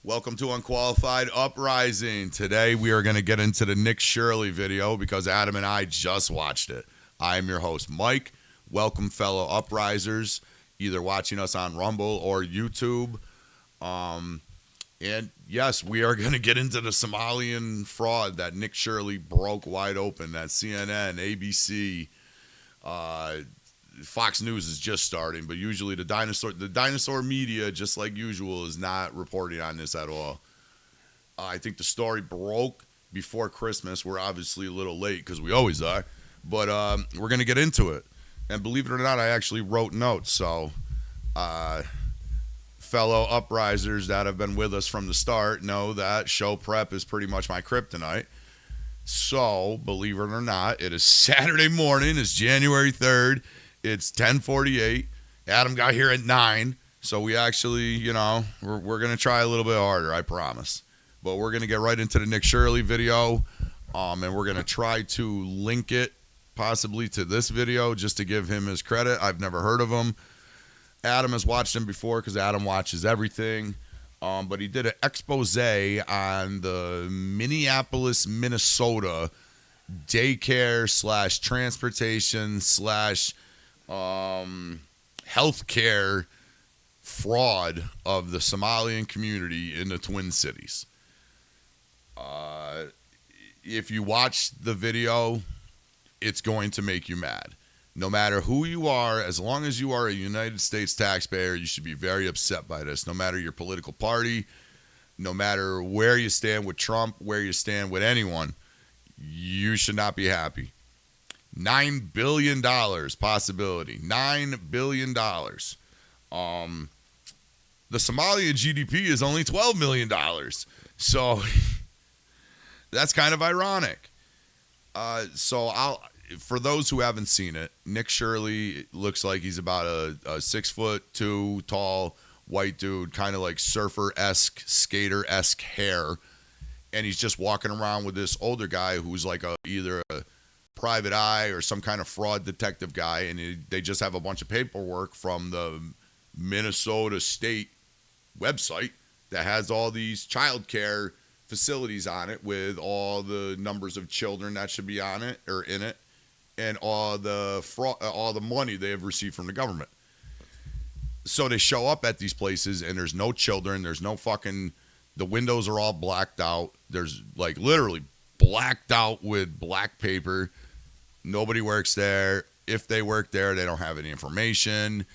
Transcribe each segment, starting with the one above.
Welcome to Unqualified Uprising. Today we are going to get into the Nick Shirley video because Adam and I just watched it. I am your host, Mike. Welcome, fellow uprisers, either watching us on Rumble or YouTube. And yes, we are going to get into the Somalian fraud that Nick Shirley broke wide open. That CNN, ABC, Fox News is just starting, but usually the dinosaur media, just like usual, is not reporting on this at all. I think the story broke before Christmas. We're obviously a little late because we always are, but we're going to get into it. And believe it or not, I actually wrote notes. So fellow uprisers that have been with us from the start know that show prep is pretty much my kryptonite. So, believe it or not, it is Saturday morning. It's January 3rd. It's 10:48. Adam got here at 9. So we actually, we're going to try a little bit harder, I promise. But we're going to get right into the Nick Shirley video. And we're going to try to link it possibly to this video just to give him his credit. I've never heard of him. Adam has watched him before because Adam watches everything. But he did an expose on the Minneapolis, Minnesota daycare / transportation / healthcare fraud of the Somalian community in the Twin Cities. If you watch the video, it's going to make you mad. No matter who you are, as long as you are a United States taxpayer, you should be very upset by this. No matter your political party, no matter where you stand with Trump, where you stand with anyone, you should not be happy. $9 billion possibility. $9 billion. The Somalia GDP is only $12 million. So that's kind of ironic. For those who haven't seen it, Nick Shirley looks like he's about a 6'2" tall white dude, kind of like surfer-esque, skater-esque hair. And he's just walking around with this older guy who's like either a private eye or some kind of fraud detective guy. And they just have a bunch of paperwork from the Minnesota State website that has all these child care facilities on it with all the numbers of children that should be on it or in it. And all the money they have received from the government. So they show up at these places, and there's no children. There's no the windows are all blacked out. There's like literally blacked out with black paper. Nobody works there. If they work there, they don't have any information.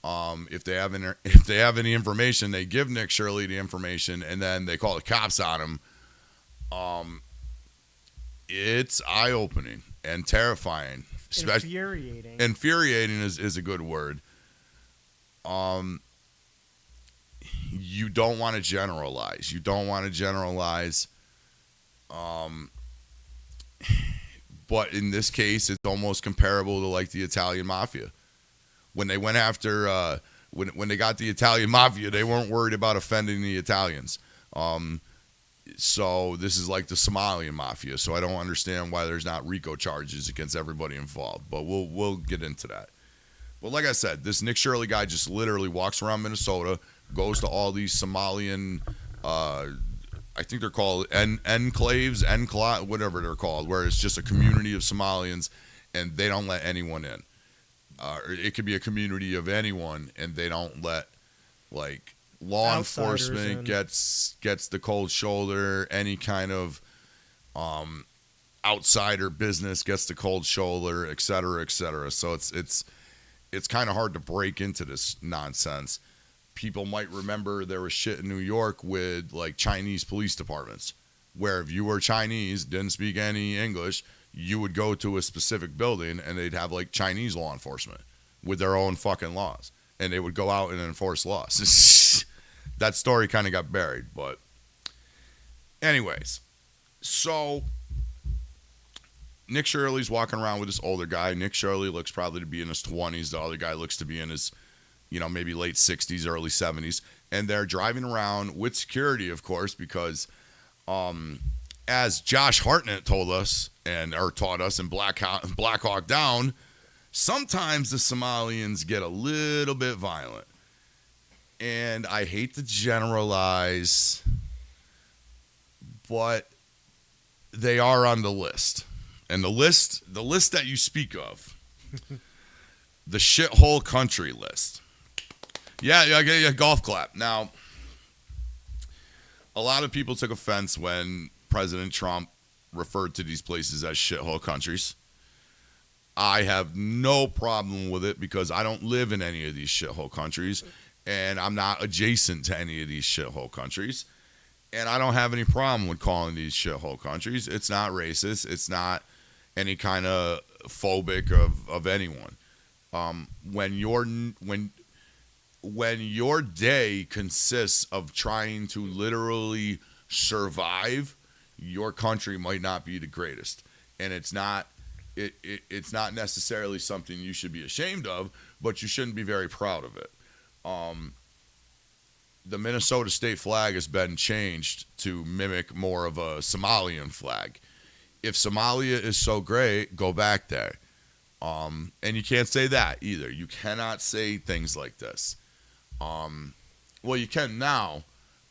If they have any information, they give Nick Shirley the information, and then they call the cops on him. It's eye-opening and terrifying. Infuriating. Infuriating is a good word. You don't want to generalize. But in this case, it's almost comparable to like the Italian mafia. When they went after, when they got the Italian mafia, they weren't worried about offending the Italians. So this is like the Somalian mafia. So I don't understand why there's not RICO charges against everybody involved. But we'll get into that. But like I said, this Nick Shirley guy just literally walks around Minnesota, goes to all these Somalian, I think they're called enclaves, whatever they're called, where it's just a community of Somalians, and they don't let anyone in. It could be a community of anyone, and they don't let like law enforcement gets the cold shoulder. Any kind of outsider business gets the cold shoulder, et cetera, et cetera. So it's kind of hard to break into this nonsense. People might remember there was shit in New York with like Chinese police departments, where if you were Chinese, didn't speak any English, you would go to a specific building and they'd have like Chinese law enforcement with their own fucking laws, and they would go out and enforce laws. That story kind of got buried, but anyways, so Nick Shirley's walking around with this older guy. Nick Shirley looks probably to be in his 20s. The other guy looks to be in his, maybe late 60s, early 70s. And they're driving around with security, of course, because as Josh Hartnett told us or taught us in Black Hawk Down, sometimes the Somalians get a little bit violent. And I hate to generalize, but they are on the list. And the list that you speak of, the shithole country list. Yeah, I get you a golf clap. Now, a lot of people took offense when President Trump referred to these places as shithole countries. I have no problem with it because I don't live in any of these shithole countries, and I'm not adjacent to any of these shithole countries. And I don't have any problem with calling these shithole countries. It's not racist. It's not any kind of phobic of anyone. When your day consists of trying to literally survive, your country might not be the greatest, and it's not necessarily something you should be ashamed of, but you shouldn't be very proud of it. The Minnesota state flag has been changed to mimic more of a Somalian flag. If Somalia is so great, go back there. And you can't say that either. You cannot say things like this. Well, you can now,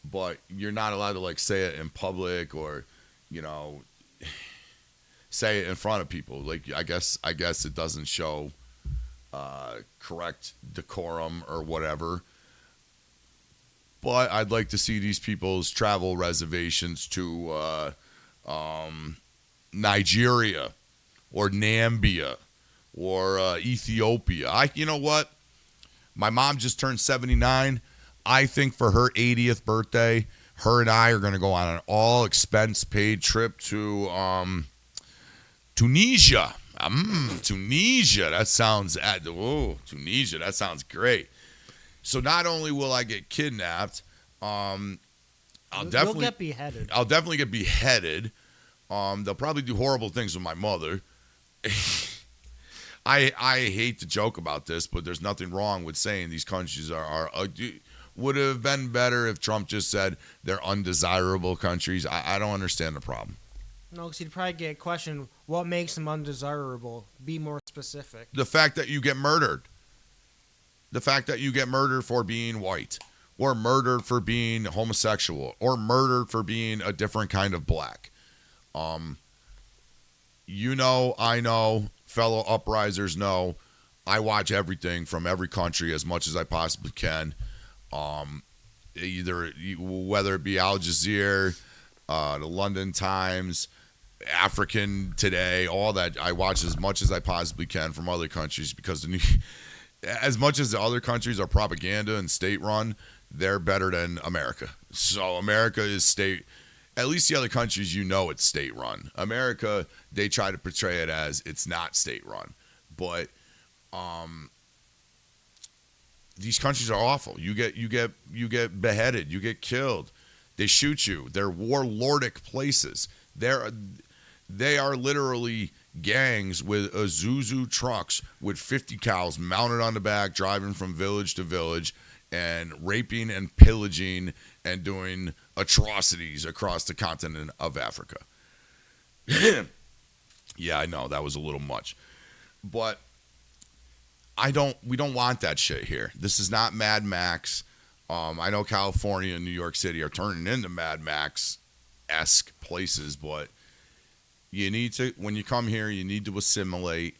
but you're not allowed to like say it in public or, say it in front of people. Like I guess it doesn't show correct decorum or whatever. But I'd like to see these people's travel reservations to Nigeria or Nambia or Ethiopia. You know what? My mom just turned 79. I think for her 80th birthday, her and I are going to go on an all-expense-paid trip to Tunisia. Tunisia. That sounds Tunisia. That sounds great. So not only will I get kidnapped, You'll get beheaded. I'll definitely get beheaded. They'll probably do horrible things with my mother. I hate to joke about this, but there's nothing wrong with saying these countries are would have been better if Trump just said they're undesirable countries. I don't understand the problem. No, because you'd probably get questioned, what makes them undesirable? Be more specific. The fact that you get murdered. The fact that you get murdered for being white, or murdered for being homosexual, or murdered for being a different kind of black. I know, fellow uprisers know, I watch everything from every country as much as I possibly can. Whether it be Al Jazeera, the London Times, African Today, all that, I watch as much as I possibly can from other countries because as much as the other countries are propaganda and state-run, they're better than America. So America is state. At least the other countries, it's state-run. America, they try to portray it as it's not state-run. But these countries are awful. You get beheaded. You get killed. They shoot you. They're warlordic places. They are literally gangs with Isuzu trucks with 50 cows mounted on the back, driving from village to village and raping and pillaging and doing atrocities across the continent of Africa. Yeah, I know that was a little much, but we don't want that shit here. This is not Mad Max. I know California and New York City are turning into Mad Max-esque places, but you need to, when you come here, you need to assimilate.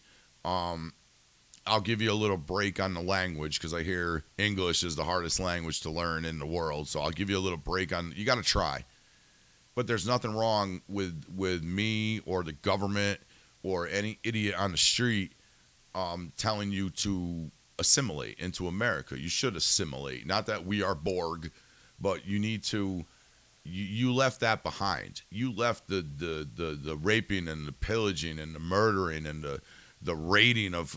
I'll give you a little break on the language because I hear English is the hardest language to learn in the world. So I'll give you a little break on, you got to try. But there's nothing wrong with me or the government or any idiot on the street telling you to assimilate into America. You should assimilate. Not that we are Borg, but you need to. You left that behind. You left the raping and the pillaging and the murdering and the raiding of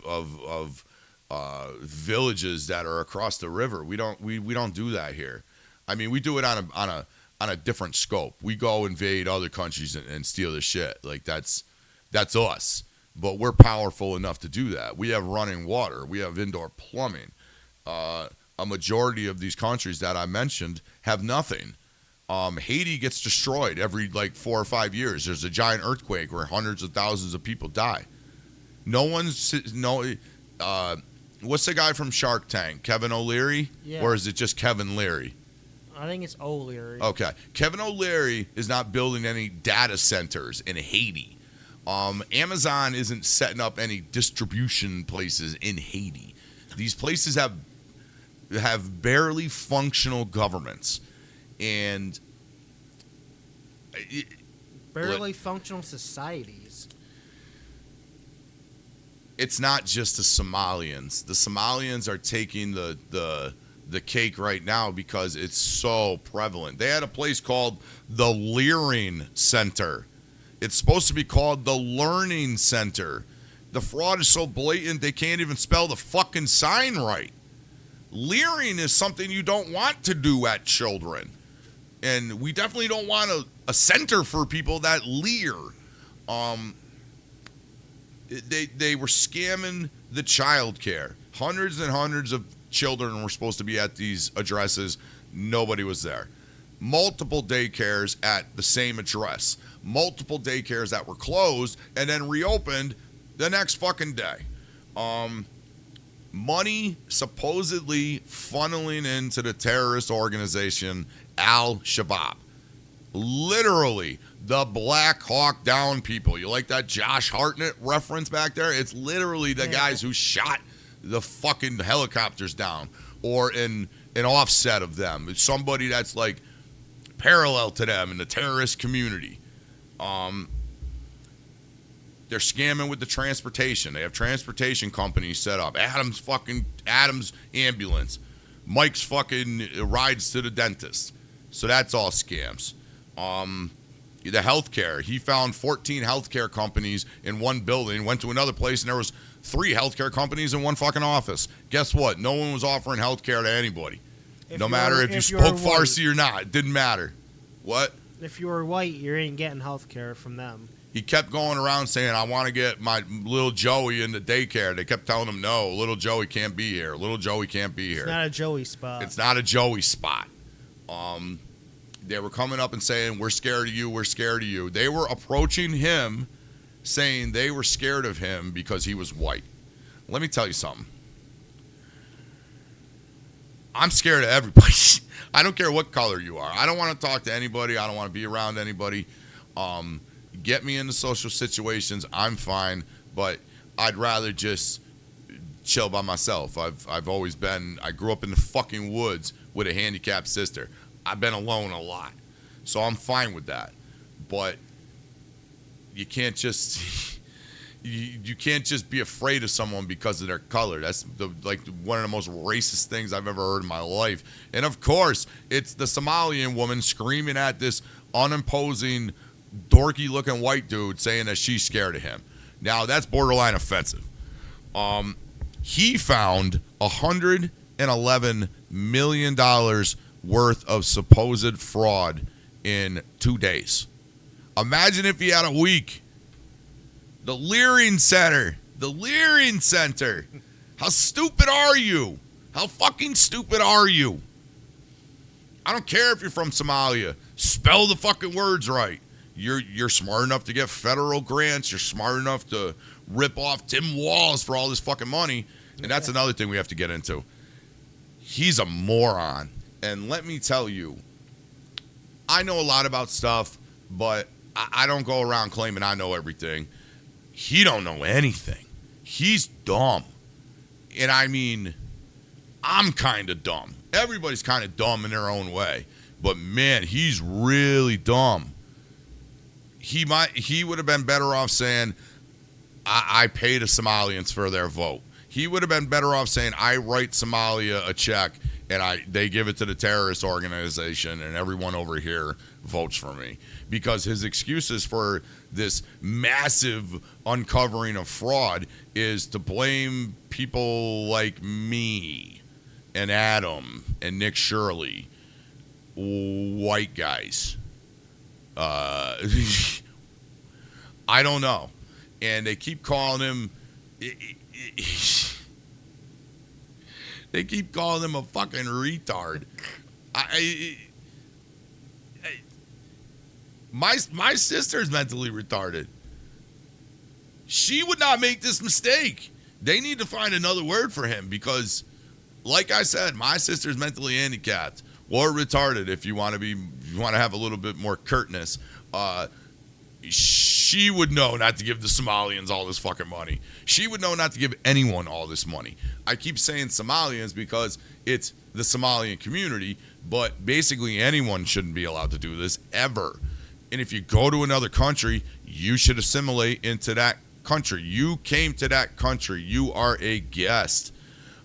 villages that are across the river. We don't do that here. I mean, we do it on a different scope. We go invade other countries and steal the shit. Like that's us. But we're powerful enough to do that. We have running water. We have indoor plumbing. A majority of these countries that I mentioned have nothing. Haiti gets destroyed every 4 or 5 years. There's a giant earthquake where hundreds of thousands of people die. What's the guy from Shark Tank? Kevin O'Leary? Yeah. Or is it just Kevin Leary? I think it's O'Leary. Okay. Kevin O'Leary is not building any data centers in Haiti. Amazon isn't setting up any distribution places in Haiti. These places have barely functional governments. And Barely functional societies. It's not just the Somalians. The Somalians are taking the cake right now because it's so prevalent. They had a place called the Leering Center. It's supposed to be called the Learning Center. The fraud is so blatant they can't even spell the fucking sign right. Leering is something you don't want to do at children. And we definitely don't want a center for people that leer. They were scamming the child care. Hundreds and hundreds of children were supposed to be at these addresses. Nobody was there. Multiple daycares at the same address. Multiple daycares that were closed and then reopened the next fucking day. Money supposedly funneling into the terrorist organization Al-Shabaab. Literally, the Black Hawk Down people. You like that Josh Hartnett reference back there? It's literally the guys who shot the fucking helicopters down, or an offset of them. It's somebody that's like parallel to them in the terrorist community. They're scamming with the transportation. They have transportation companies set up. Adam's ambulance. Mike's fucking rides to the dentist. So that's all scams. The healthcare. He found 14 healthcare companies in one building, went to another place, and there was 3 healthcare companies in one fucking office. Guess what? No one was offering healthcare to anybody. No matter if you spoke Farsi or not. It didn't matter. What? If you were white, you ain't getting health care from them. He kept going around saying, I want to get my little Joey into daycare. They kept telling him, no, little Joey can't be here. Little Joey can't be here. It's not a Joey spot. It's not a Joey spot. They were coming up and saying, we're scared of you, we're scared of you. They were approaching him saying they were scared of him because he was white. Let me tell you something. I'm scared of everybody. I don't care what color you are. I don't want to talk to anybody. I don't want to be around anybody. Get me into social situations, I'm fine, but I'd rather just chill by myself. I've always been, I grew up in the fucking woods with a handicapped sister. I've been alone a lot, so I'm fine with that. But you can't just you can't just be afraid of someone because of their color. That's one of the most racist things I've ever heard in my life. And of course, it's the Somalian woman screaming at this unimposing, dorky-looking white dude saying that she's scared of him. Now, that's borderline offensive. He found $111 million worth of supposed fraud in 2 days. Imagine if he had a week. The Leering Center. How stupid are you? How fucking stupid are you? I don't care if you're from Somalia. Spell the fucking words right. You're smart enough to get federal grants. You're smart enough to rip off Tim Walz for all this fucking money. And that's another thing we have to get into. He's a moron. And let me tell you, I know a lot about stuff, but I don't go around claiming I know everything. He don't know anything. He's dumb. And I mean, I'm kind of dumb. Everybody's kind of dumb in their own way. But man, he's really dumb. He would have been better off saying, I pay the Somalians for their vote. He would have been better off saying, I write Somalia a check and they give it to the terrorist organization and everyone over here votes for me. Because his excuses for this massive uncovering of fraud is to blame people like me and Adam and Nick Shirley, white guys. I don't know. And they keep calling him they keep calling him a fucking retard. My sister's mentally retarded. She would not make this mistake. They need to find another word for him because, like I said, my sister's mentally handicapped. or retarded if you want to have a little bit more curtness. She would know not to give the Somalians all this fucking money. She would know not to give anyone all this money. I keep saying Somalians because it's the Somalian community, but basically anyone shouldn't be allowed to do this ever. And if you go to another country, you should assimilate into that country. You came to that country. You are a guest.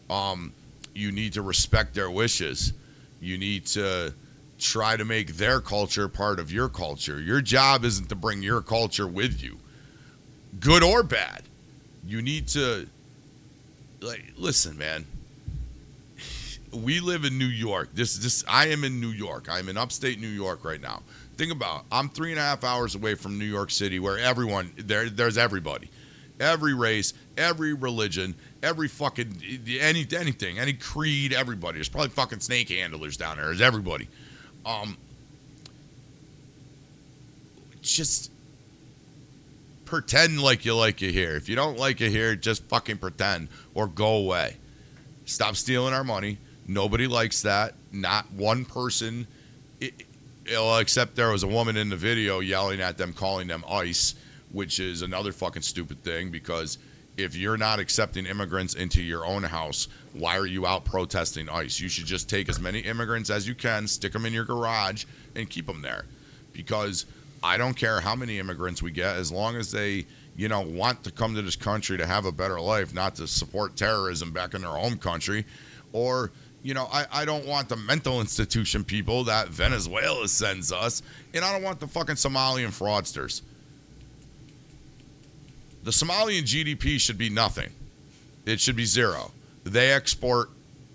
You need to respect their wishes. You need to try to make their culture part of your culture. Your job isn't to bring your culture with you, good or bad. You need to, listen, man. We live in New York. I am in New York. I'm in upstate New York right now. Think about it. I'm 3.5 hours away from New York City, where there's everybody, every race, every religion, every fucking anything, any creed, everybody. There's probably fucking snake handlers down there. There's everybody. Just pretend like you like it here. If you don't like it here, just fucking pretend or go away. Stop stealing our money. Nobody likes that. Not one person. Except there was a woman in the video yelling at them, calling them ICE, which is another fucking stupid thing, because if you're not accepting immigrants into your own house, why are you out protesting ICE? You should just take as many immigrants as you can, stick them in your garage, and keep them there. Because I don't care how many immigrants we get, as long as they, want to come to this country to have a better life, not to support terrorism back in their home country. Or, I don't want the mental institution people that Venezuela sends us, and I don't want the fucking Somalian fraudsters. The Somalian GDP should be nothing. It should be zero. They export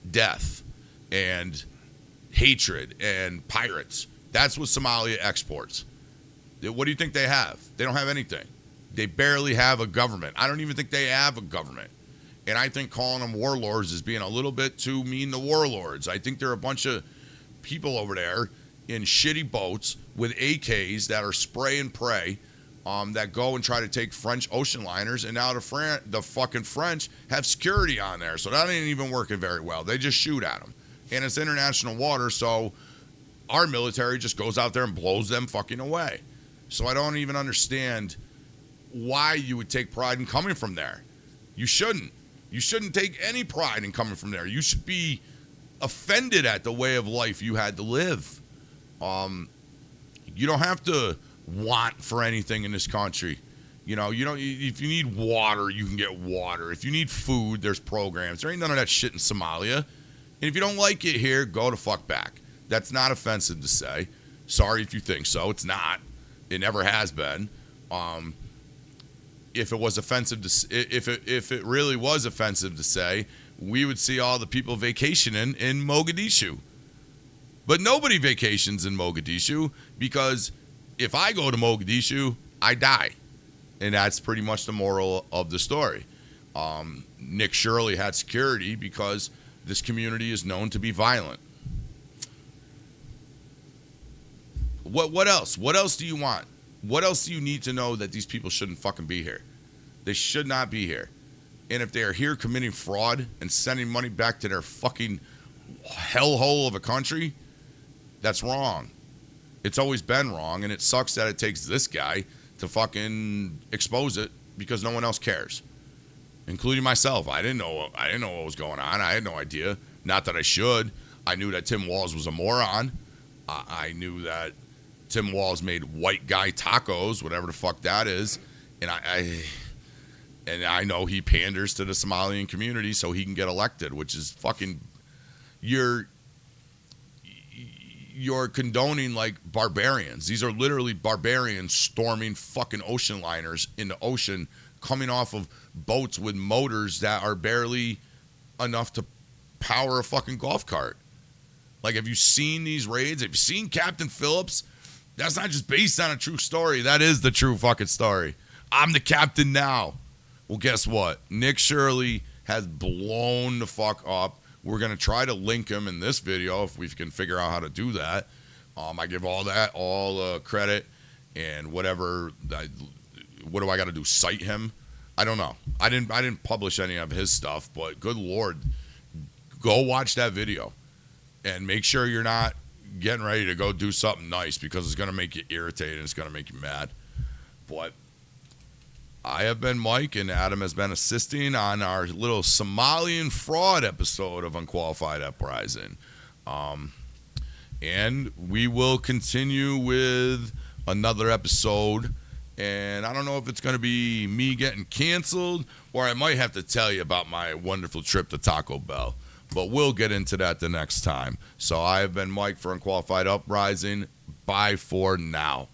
death and hatred and pirates. That's what Somalia exports. What do you think they have? They don't have anything. They barely have a government. I don't even think they have a government. And I think calling them warlords is being a little bit too mean to warlords. I think there are a bunch of people over there in shitty boats with AKs that are spray and pray, that go and try to take French ocean liners, and now the fucking French have security on there, so that ain't even working very well. They just shoot at them, and it's international water, so our military just goes out there and blows them fucking away. So I don't even understand why you would take pride in coming from there. You shouldn't. You shouldn't take any pride in coming from there. You should be offended at the way of life you had to live. You don't have to want for anything in this country. You don't. If you need water, you can get water. If you need food, there's programs. There ain't none of that shit in Somalia. And if you don't like it here, go to fuck back. That's not offensive to say. Sorry if you think so. It's not. It never has been. If it was offensive if it really was offensive to say, we would see all the people vacationing in Mogadishu. But nobody vacations in Mogadishu, because if I go to Mogadishu, I die. And that's pretty much the moral of the story. Nick Shirley had security because this community is known to be violent. What else? What else do you want? What else do you need to know that these people shouldn't fucking be here? They should not be here. And if they are here committing fraud and sending money back to their fucking hellhole of a country, that's wrong. It's always been wrong, and it sucks that it takes this guy to fucking expose it because no one else cares, including myself. I didn't know what was going on. I had no idea. Not that I should. I knew that Tim Walz was a moron. I knew that Tim Walz made white guy tacos, whatever the fuck that is, and I know he panders to the Somalian community so he can get elected, which is fucking you're condoning like barbarians. These are literally barbarians storming fucking ocean liners in the ocean, coming off of boats with motors that are barely enough to power a fucking golf cart. Like, have you seen these raids? Have you seen Captain Phillips? That's not just based on a true story. That is the true fucking story. I'm the captain now. Well, guess what? Nick Shirley has blown the fuck up. We're going to try to link him in this video if we can figure out how to do that. I give all credit and whatever. What do I got to do? Cite him? I don't know. I didn't publish any of his stuff, but good Lord, go watch that video. And make sure you're not getting ready to go do something nice because it's going to make you irritated and it's going to make you mad. But I have been Mike, and Adam has been assisting on our little Somalian fraud episode of Unqualified Uprising. And we will continue with another episode. And I don't know if it's going to be me getting canceled or I might have to tell you about my wonderful trip to Taco Bell. But we'll get into that the next time. So I have been Mike for Unqualified Uprising. Bye for now.